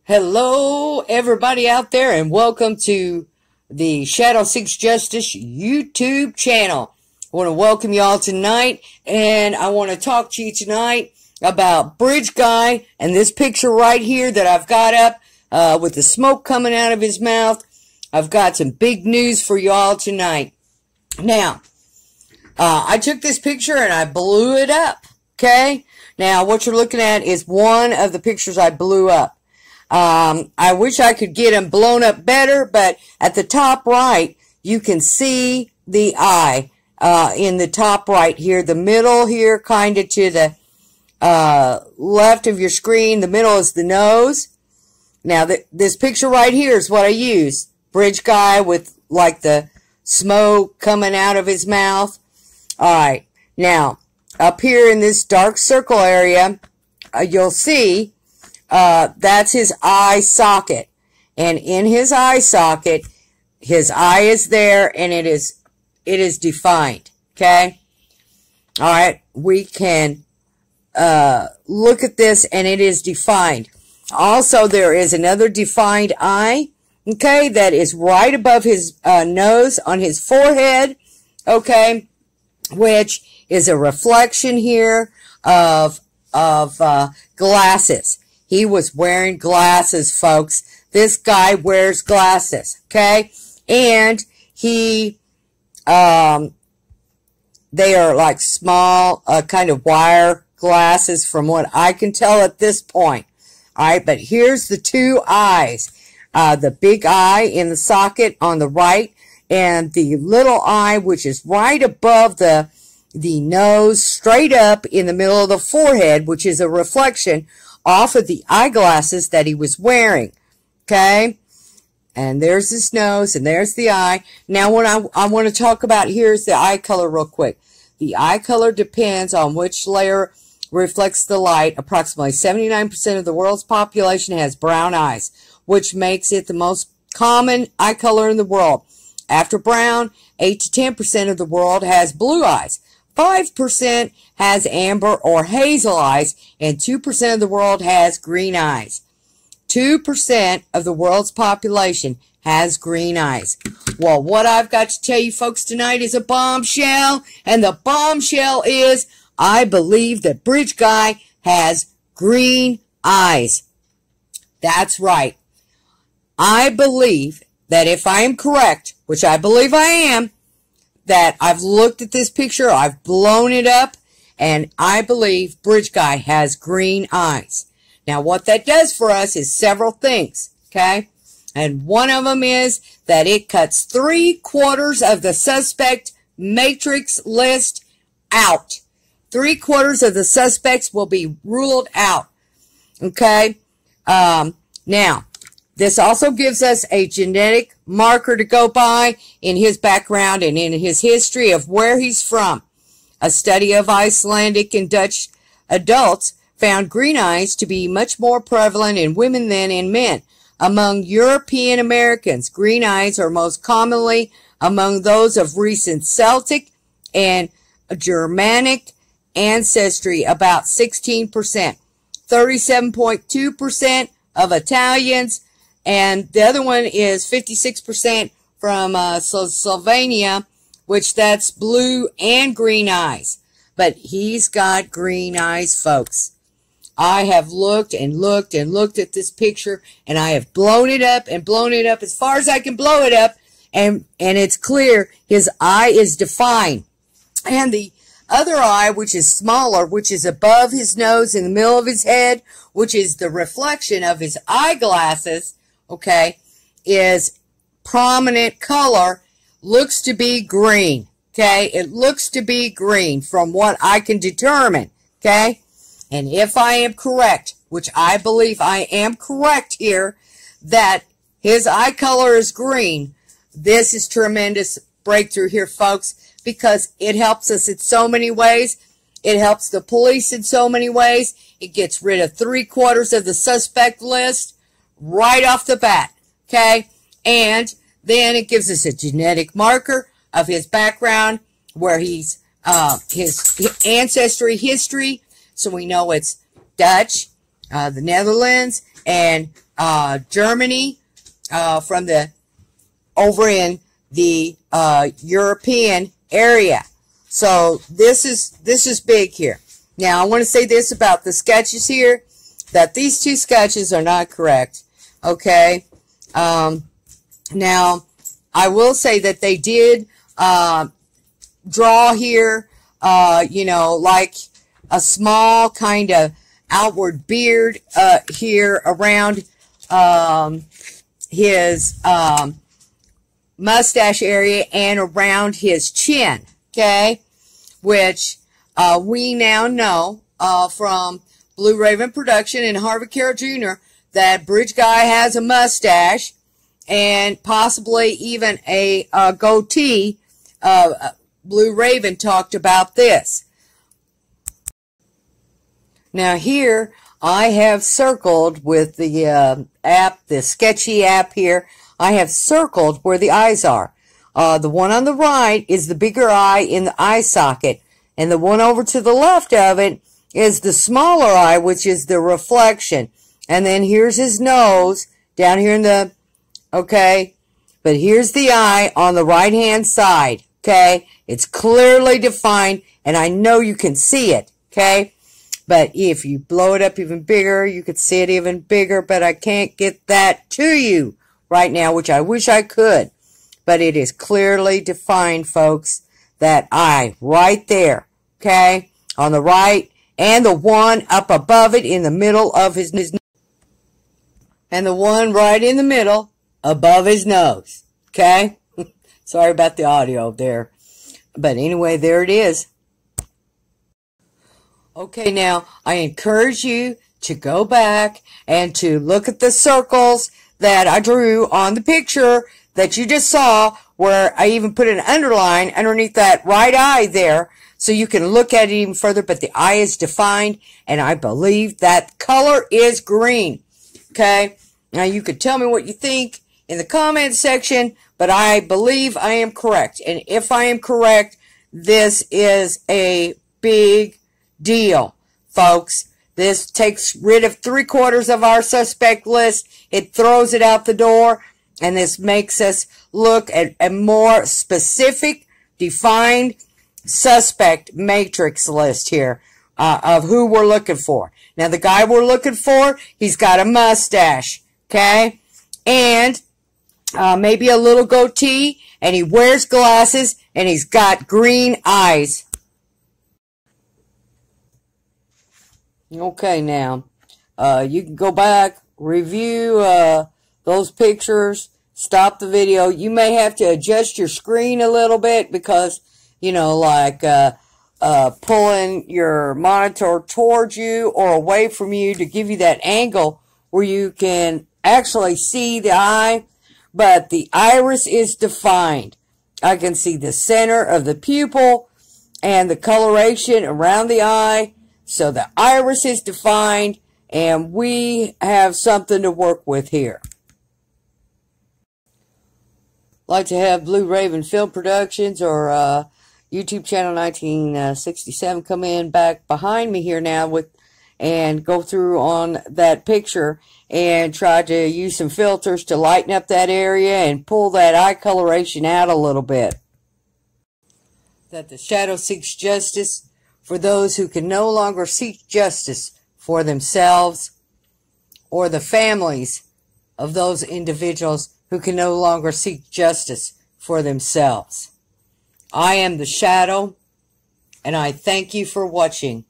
Hello, everybody out there, and welcome to the Shadow Seeks Justice YouTube channel. I want to welcome you all tonight, and I want to talk to you tonight about Bridge Guy and this picture right here that I've got up with the smoke coming out of his mouth. I've got some big news for you all tonight. Now, I took this picture and I blew it up, okay? Now, what you're looking at is one of the pictures I blew up. I wish I could get them blown up better, but at the top right, you can see the eye, in the top right here, the middle here, kind of to the, left of your screen. The middle is the nose. Now, this picture right here is what I use. Bridge Guy with, like, the smoke coming out of his mouth. Alright. Now, up here in this dark circle area, you'll see that's his eye socket. And in his eye socket, his eye is there and it is defined. Okay? Alright, we can look at this and it is defined. Also, there is another defined eye, okay, that is right above his nose on his forehead, okay, which is a reflection here of glasses. He was wearing glasses, folks. This guy wears glasses, okay? And he, they are like small, kind of wire glasses from what I can tell at this point. All right, but here's the two eyes. The big eye in the socket on the right and the little eye, which is right above the nose, straight up in the middle of the forehead, which is a reflection off of the eyeglasses that he was wearing. Okay? And there's his nose, and there's the eye. Now, what I want to talk about here is the eye color real quick. The eye color depends on which layer reflects the light. Approximately 79% of the world's population has brown eyes, which makes it the most common eye color in the world. After brown, 8 to 10% of the world has blue eyes. 5% has amber or hazel eyes, and 2% of the world has green eyes. 2% of the world's population has green eyes. Well, what I've got to tell you folks tonight is a bombshell, and the bombshell is I believe that Bridge Guy has green eyes. That's right. I believe that if I am correct, which I believe I am, that I've looked at this picture, I've blown it up, and I believe Bridge Guy has green eyes. Now, what that does for us is several things, okay? And one of them is that it cuts 3/4 of the suspect matrix list out. 3/4 of the suspects will be ruled out, okay? Now, this also gives us a genetic marker to go by in his background and in his history of where he's from. A study of Icelandic and Dutch adults found green eyes to be much more prevalent in women than in men. Among European Americans, green eyes are most commonly among those of recent Celtic and Germanic ancestry, about 16%. 37.2% of Italians, and the other one is 56% from Slovenia, which that's blue and green eyes. But he's got green eyes, folks. I have looked and looked and looked at this picture, and I have blown it up and blown it up as far as I can blow it up, and it's clear his eye is defined. And the other eye, which is smaller, which is above his nose in the middle of his head, which is the reflection of his eyeglasses, okay, is prominent color, looks to be green, okay? It looks to be green from what I can determine, okay? And if I am correct, which I believe I am correct here, that his eye color is green, this is tremendous breakthrough here, folks, because it helps us in so many ways. It helps the police in so many ways. It gets rid of 3/4 of the suspect list right off the bat, okay? And then it gives us a genetic marker of his background, where he's, his ancestry history, so we know it's Dutch, the Netherlands, and Germany, from the over in the European area. So this is big here. Now I want to say this about the sketches here, that these two sketches are not correct. Okay. Now I will say that they did draw here, you know, like a small kind of outward beard here around his mustache area and around his chin, okay, which we now know from Blue Raven Production and Harvey Carroll Jr. that Bridge Guy has a mustache and possibly even a goatee. Blue Raven talked about this. Now here I have circled with the app, the sketchy app here, I have circled where the eyes are. The one on the right is the bigger eye in the eye socket, and the one over to the left of it is the smaller eye, which is the reflection. And then here's his nose down here in the, okay, but here's the eye on the right hand side, okay. It's clearly defined, and I know you can see it, okay. But if you blow it up even bigger, you could see it even bigger, but I can't get that to you right now, which I wish I could. But it is clearly defined, folks, that eye right there, okay, on the right, and the one up above it in the middle of his nose, and the one right in the middle above his nose, okay. Sorry about the audio there. But anyway, there it is. Okay, now, I encourage you to go back and to look at the circles that I drew on the picture that you just saw, where I even put an underline underneath that right eye there, so you can look at it even further, but the eye is defined, and I believe that color is green. Okay? Now, you could tell me what you think in the comment section, but I believe I am correct. And if I am correct, this is a big deal, folks. This takes rid of 3/4 of our suspect list. It throws it out the door, and this makes us look at a more specific, defined suspect matrix list here of who we're looking for. Now, the guy we're looking for, he's got a mustache, okay, and maybe a little goatee, and he wears glasses, and he's got green eyes. Okay, now, you can go back, review those pictures, stop the video. You may have to adjust your screen a little bit because, you know, like pulling your monitor towards you or away from you to give you that angle where you can actually see the eye, but the iris is defined. I can see the center of the pupil and the coloration around the eye. So the iris is defined, and we have something to work with here. Like to have Blue Raven Film Productions or YouTube channel 1967 come in back behind me here now with and go through on that picture and try to use some filters to lighten up that area and pull that eye coloration out a little bit. That the shadow seeks justice for those who can no longer seek justice for themselves, or the families of those individuals who can no longer seek justice for themselves. I am the shadow, and I thank you for watching.